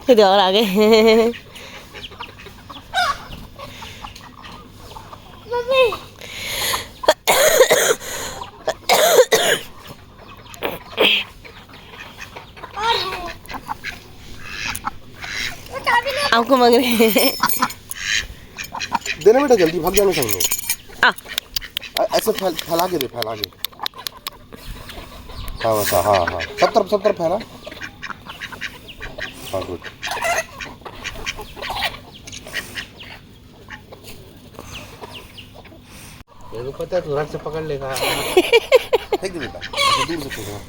इधर और आ गए। आपको मांग रहे हैं। देना बेटा, जल्दी भाग जाने सब लोग। ऐसे फैला के दे, फैला के। हाँ वैसा, हाँ हाँ, सब तरफ फैला। हाँ गुड। मेरे को पता है तू रट से पकड़ लेगा। फेंक दे बेटा, दूर से फेंकना,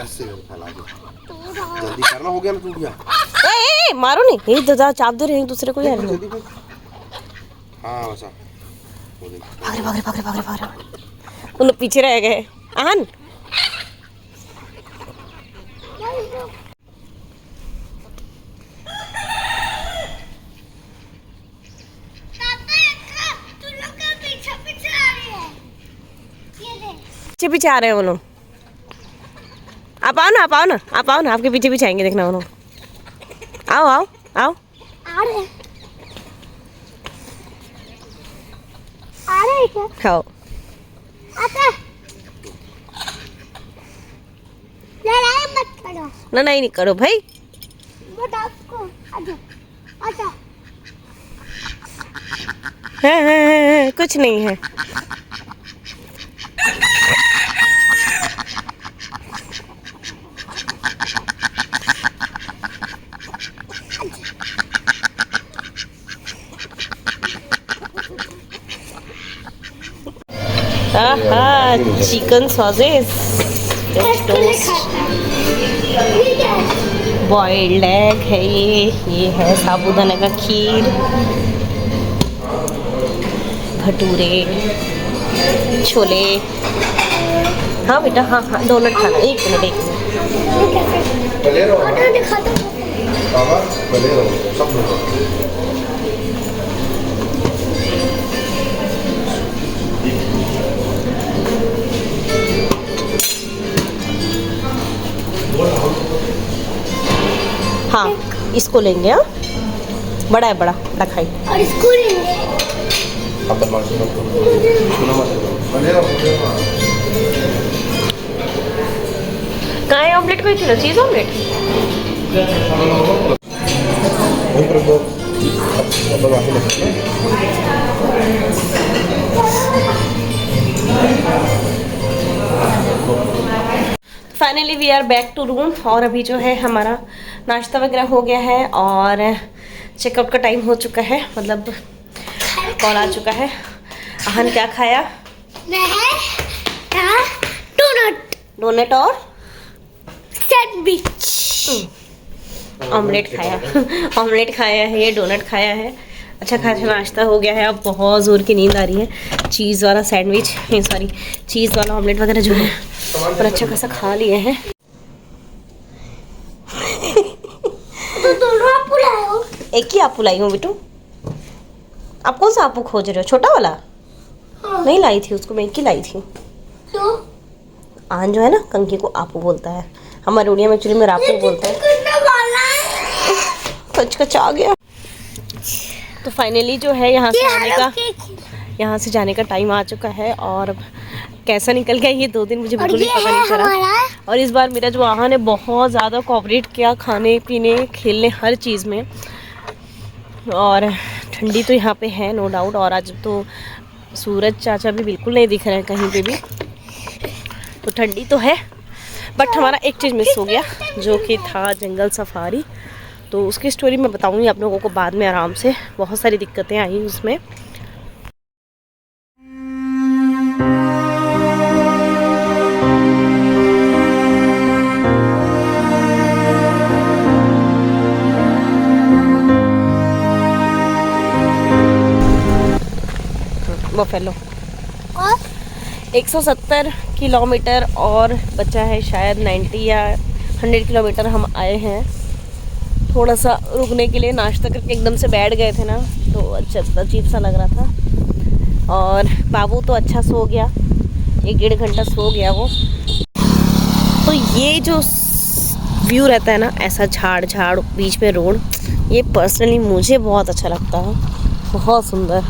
ऐसे फैला के। जल्दी करना, हो गया ना, टूट गया। मारो नहीं, ये दादा चाप दे रहे हैं दूसरे को यार। हाँ वैसा। भाग रहे। उन लोग पीछे रह गए। आहन पीछे आ रहे हैं वो लोग। आप आओ ना, आपके पीछे आएंगे, देखना वो लोग। आओ। आ रहे क्या? खाओ। आता लड़ाई मत करो। ना नहीं करो भाई। को आजा। है, कुछ नहीं है। चिकन सॉसेस, बॉइल्ड एग है ये है साबूदाना का खीर, भटूरे, छोले। हाँ बेटा, हाँ डोनट खाना। एक मिनट। हाँ इसको लेंगे। हाँ बड़ा है, बड़ा खाई। और इसको लेंगे। कहाँ है ऑमलेट? कोई चलो cheese omelette. Finally we are back to room. और अभी जो है हमारा नाश्ता वगैरह हो गया है और चेकआउट का टाइम हो चुका है, मतलब कॉल आ चुका है। आहन क्या खाया? डोनट और सैंडविच। ऑमलेट खाया है, ये डोनट खाया है। अच्छा खासा नाश्ता हो गया है। अब बहुत ज़ोर की नींद आ रही है। चीज़ वाला सैंडविच, चीज़ वाला ऑमलेट वगैरह जो है और अच्छा खासा खा लिए हैं। तो दोनों आपू लाए हो? एक ही आपू लाई हूँ बेटू। आप कौन सा आपू खोज रहे हो? छोटा वाला? हाँ। नहीं लाई थी, उसको मैं एक ही लाई थी। तो आन जो है ना, कंकी को आपू बोलता है। हमारे उड़िया में एक्चुअली में रापू बोलते हैं। कच आ गया। तो फाइनली जो है यहाँ से जाने का टाइम आ चुका है। और अब कैसा निकल गया ये 2 दिन मुझे बिल्कुल भी पता नहीं चला। और इस बार मेरा जो आहन ने बहुत ज़्यादा कोऑपरेट किया खाने पीने खेलने हर चीज़ में। और ठंडी तो यहाँ पे है नो डाउट। और आज तो सूरज चाचा भी बिल्कुल नहीं दिख रहे हैं कहीं पे भी, तो ठंडी तो है। बट हमारा एक चीज़ मिस हो गया जो कि था जंगल सफारी। तो उसकी स्टोरी मैं बताऊंगी आप लोगों को बाद में आराम से। बहुत सारी दिक्कतें आई उसमें। बफेलो 170 किलोमीटर और बचा है शायद 90 या 100 किलोमीटर हम आए हैं। थोड़ा सा रुकने के लिए नाश्ता करके एकदम से बैठ गए थे ना, तो अच्छा अजीब सा लग रहा था। और बाबू तो अच्छा सो गया, 1-1.5 घंटा सो गया वो। तो ये जो व्यू रहता है ना, ऐसा झाड़ झाड़ बीच में रोड, ये पर्सनली मुझे बहुत अच्छा लगता है, बहुत सुंदर।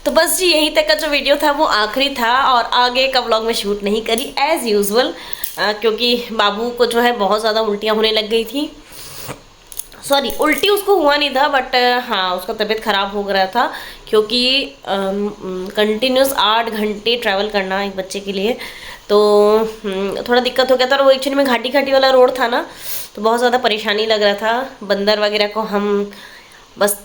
तो बस जी यहीं तक का जो वीडियो था वो आखिरी था, और आगे का व्लॉग में शूट नहीं करी एज़ यूजुअल, क्योंकि बाबू को जो है बहुत ज़्यादा उल्टियाँ होने लग गई थी। सॉरी, उल्टी उसको हुआ नहीं था, बट हाँ उसका तबीयत ख़राब हो गया था, क्योंकि कंटिन्यूस 8 घंटे ट्रैवल करना एक बच्चे के लिए, तो थोड़ा दिक्कत हो गया था। और वो एक्चुअली में घाटी घाटी वाला रोड था ना, तो बहुत ज़्यादा परेशानी लग रहा था। बंदर वगैरह को हम बस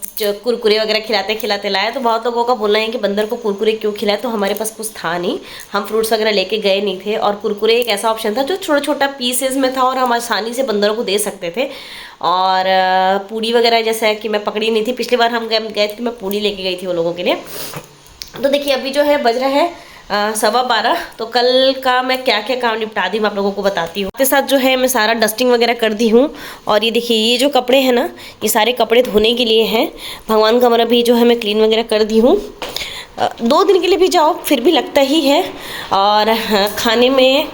कुरकुरे वगैरह खिलाते खिलाते लाए, तो बहुत लोगों का बोलना है कि बंदर को कुरकुरे क्यों खिलाए, तो हमारे पास कुछ था नहीं, हम फ्रूट्स वगैरह लेके गए नहीं थे, और कुरकुरे एक ऐसा ऑप्शन था जो छोटा छोटा पीसेस में था और हम आसानी से बंदरों को दे सकते थे। और पूड़ी वगैरह जैसा कि मैं पकड़ी नहीं थी, पिछली बार हम गए थे, मैं पूड़ी लेके गई थी वो लोगों के लिए। तो देखिए अभी जो है बज रहा है 12:15, तो कल का मैं क्या क्या काम निपटा दी मैं आप लोगों को बताती हूँ। इसके साथ जो है मैं सारा डस्टिंग वगैरह कर दी हूँ, और ये देखिए ये जो कपड़े हैं ना, ये सारे कपड़े धोने के लिए हैं। भगवान का कमरा भी जो है मैं क्लीन वगैरह कर दी हूँ। 2 दिन के लिए भी जाओ फिर भी लगता ही है। और खाने में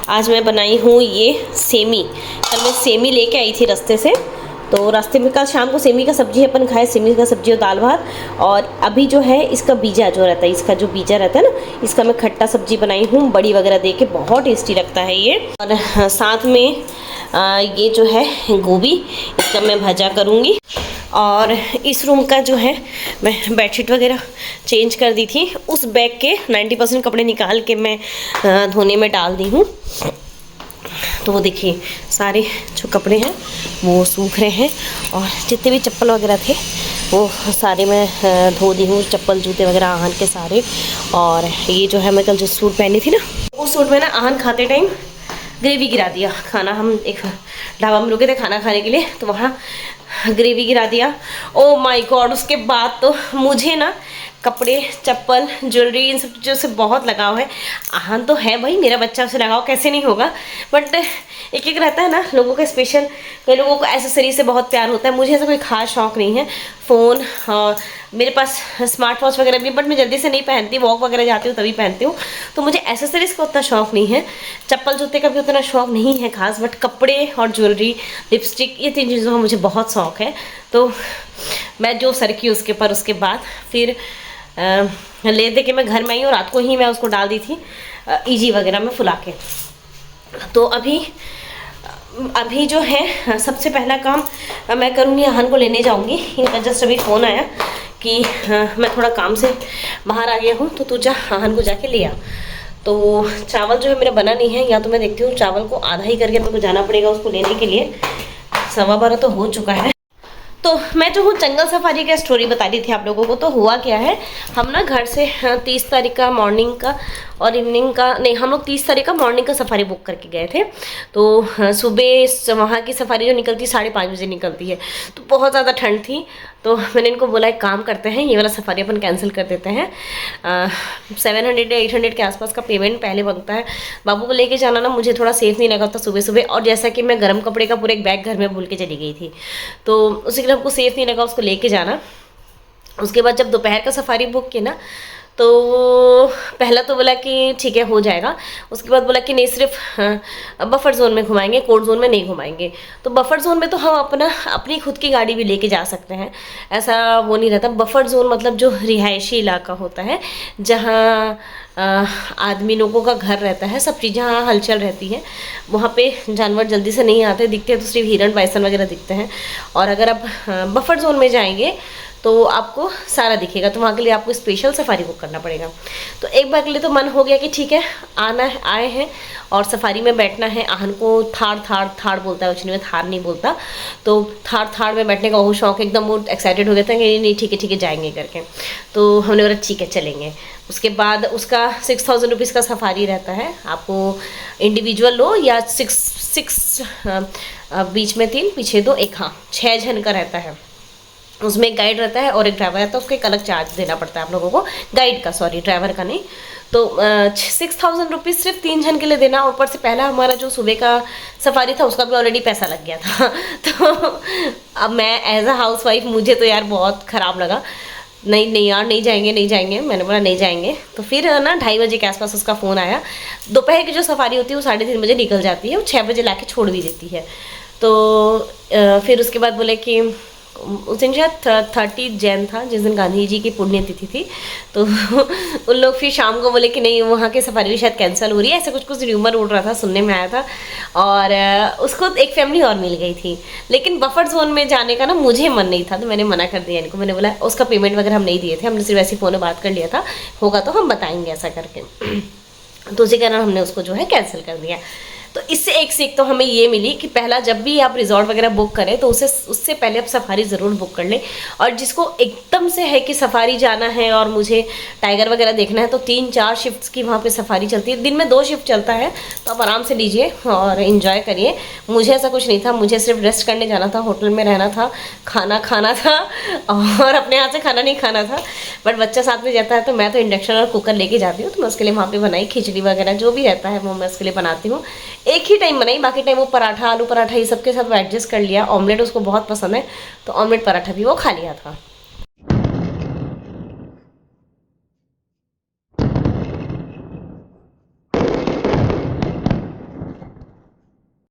आज मैं बनाई हूँ ये सेमी, कल मैं सेमी लेके आई थी रास्ते से, तो रास्ते में कल शाम को सेमी का सब्जी अपन खाए, सेमी का सब्जी और दाल भात। और अभी जो है इसका बीजा जो रहता है, इसका जो बीजा रहता है ना, इसका मैं खट्टा सब्जी बनाई हूँ, बड़ी वगैरह दे के, बहुत टेस्टी लगता है ये। और साथ में ये जो है गोभी, इसका मैं भजा करूँगी। और इस रूम का जो है मैं बेडशीट वगैरह चेंज कर दी थी, उस बैग के 90% कपड़े निकाल के मैं धोने में डाल दी हूँ। तो वो देखिए सारे जो कपड़े हैं वो सूख रहे हैं, और जितने भी चप्पल वगैरह थे वो सारे मैं धो दी हूँ, चप्पल जूते वगैरह आहन के सारे। और ये जो है मैं कल जो सूट पहनी थी ना, उस सूट में ना आहन खाते टाइम ग्रेवी गिरा दिया। खाना हम एक ढाबा में रुके थे खाना खाने के लिए, तो वहाँ ग्रेवी गिरा दिया। ओ माय गॉड, उसके बाद तो मुझे ना कपड़े, चप्पल, ज्वेलरी, इन सब चीज़ों से बहुत लगाव है। आहन तो है भाई, मेरा बच्चा, उसे लगाव कैसे नहीं होगा, बट एक एक रहता है ना लोगों का स्पेशल। कई लोगों को एक्सेसरी से बहुत प्यार होता है, मुझे ऐसा कोई खास शौक नहीं है। फ़ोन, मेरे पास स्मार्ट वॉच वगैरह भी, बट मैं जल्दी से नहीं पहनती, वॉक वगैरह जाती हूँ तभी पहनती हूँ, तो मुझे एक्सेसरीज़ का उतना शौक नहीं है। चप्पल जूते का भी उतना शौक नहीं है खास, बट कपड़े और ज्वेलरी, लिपस्टिक, ये 3 चीज़ों का मुझे बहुत शौक है। तो मैं जो सरकी उसके पर, उसके बाद फिर ले दे के मैं घर में आई, और रात को ही मैं उसको डाल दी थी ईजी वगैरह में फुला के। तो अभी जो है सबसे पहला काम मैं करूँगी, आहन को लेने जाऊँगी। इनका जस्ट अभी फ़ोन आया कि मैं थोड़ा काम से बाहर आ गया हूँ, तो तू जा आहन को जाके ले आ। तो चावल जो है मेरा बना नहीं है, या तो मैं देखती हूँ चावल को आधा ही करके मेरे को जाना पड़ेगा उसको लेने के लिए। 12:15 तो हो चुका है। तो मैं जो हूँ जंगल सफारी का स्टोरी बता रही थी आप लोगों को। तो हुआ क्या है, हम ना घर से 30 तारीख का मॉर्निंग का और इवनिंग का, नहीं हम लोग 30 तारीख का मॉर्निंग का सफारी बुक करके गए थे। तो सुबह वहाँ की सफारी जो निकलती 5:30 बजे निकलती है, तो बहुत ज़्यादा ठंड थी। तो मैंने इनको बोला एक काम करते हैं, ये वाला सफारी अपन कैंसिल कर देते हैं। 700 या 800 के आसपास का पेमेंट पहले बनता है। बाबू को लेके जाना ना मुझे थोड़ा सेफ नहीं लगा था सुबह सुबह, और जैसा कि मैं गर्म कपड़े का पूरा एक बैग घर में भूल के चली गई थी, तो उसी के लिए हमको सेफ नहीं लगा उसको लेके जाना। उसके बाद जब दोपहर का सफारी बुक किया ना, तो पहला तो बोला कि ठीक है हो जाएगा। उसके बाद बोला कि नहीं, सिर्फ बफर जोन में घुमाएंगे, कोल्ड जोन में नहीं घुमाएंगे। तो बफर जोन में तो हम अपनी खुद की गाड़ी भी लेके जा सकते हैं, ऐसा वो नहीं रहता। बफर जोन मतलब जो रिहायशी इलाका होता है, जहाँ आदमी लोगों का घर रहता है, सब चीज़ जहाँ हलचल रहती है, वहाँ पे जानवर जल्दी से नहीं आते, दिखते हैं तो सिर्फ हिरण, बाइसन वगैरह दिखते हैं। और अगर आप बफर जोन में जाएंगे तो आपको सारा दिखेगा, तो वहाँ के लिए आपको स्पेशल सफारी बुक करना पड़ेगा। तो एक बार के लिए तो मन हो गया कि ठीक है आना है, आए हैं और सफारी में बैठना है। आहन को थाड़ बोलता है, उचनी में थार नहीं बोलता, तो थाड़ में बैठने का वो शौक, एकदम वो एक्साइटेड हो गया था कि नहीं ठीक है जाएंगे करके। तो हमने बोला ठीक है चलेंगे। उसके बाद उसका 6000 रुपीज़ का सफारी रहता है, आपको इंडिविजुअल लो या 6 बीच में 3 पीछे 2 1, हाँ 6 जन का रहता है। उसमें एक गाइड रहता है और एक ड्राइवर रहता है, उसको एक अलग चार्ज देना पड़ता है आप लोगों को, गाइड का, सॉरी ड्राइवर का नहीं। तो 6000 रुपीज़ सिर्फ 3 जन के लिए देना। ऊपर से पहला हमारा जो सुबह का सफारी था उसका भी ऑलरेडी पैसा लग गया था। तो अब मैं एज अ हाउस वाइफ, मुझे तो यार बहुत ख़राब लगा। नहीं नहीं यार नहीं जाएंगे। मैंने बोला नहीं जाएंगे। तो फिर ना 2:30 बजे के आसपास उसका फ़ोन आया। दोपहर की जो सफारी होती है वो 3:30 बजे निकल जाती है, वो 6 बजे लाके छोड़ भी देती है। तो फिर उसके बाद बोले कि उस दिन शायद 30 जैन था, जिस दिन गांधी जी की पुण्यतिथि थी। तो उन लोग फिर शाम को बोले कि नहीं वहाँ की सफारी शायद कैंसिल हो रही है, ऐसा कुछ र्यूमर उड़ रहा था, सुनने में आया था। और उसको एक फैमिली और मिल गई थी, लेकिन बफर जोन में जाने का ना मुझे मन नहीं था, तो मैंने मना कर दिया इनको। मैंने बोला उसका पेमेंट वगैरह हम नहीं दिए थे, हमने सिर्फ ऐसी फ़ोन में बात कर लिया था, होगा तो हम बताएंगे ऐसा करके। तो उसी कारण हमने उसको जो है कैंसिल कर दिया। तो इससे एक सीख तो हमें ये मिली कि पहला जब भी आप रिजॉर्ट वगैरह बुक करें तो उससे पहले आप सफारी ज़रूर बुक कर लें। और जिसको एकदम से है कि सफारी जाना है और मुझे टाइगर वगैरह देखना है, तो 3-4 शिफ्ट्स की वहाँ पे सफारी चलती है, दिन में 2 शिफ्ट चलता है, तो आप आराम से लीजिए और इन्जॉय करिए। मुझे ऐसा कुछ नहीं था, मुझे सिर्फ रेस्ट करने जाना था, होटल में रहना था, खाना खाना था और अपने हाथ से खाना नहीं खाना था। बट बच्चा साथ में जाता है तो मैं तो इंडक्शन और कुकर लेके जाती हूँ, तो मैं उसके लिए वहाँ पे बनाई खिचड़ी वगैरह जो भी रहता है वो मैं उसके लिए बनाती हूँ। एक ही टाइम बनाई, बाकी टाइम वो पराठा, आलू पराठा ये सब के साथ वो एडजस्ट कर लिया। ऑमलेट उसको बहुत पसंद है, तो ऑमलेट पराठा भी वो खा लिया था।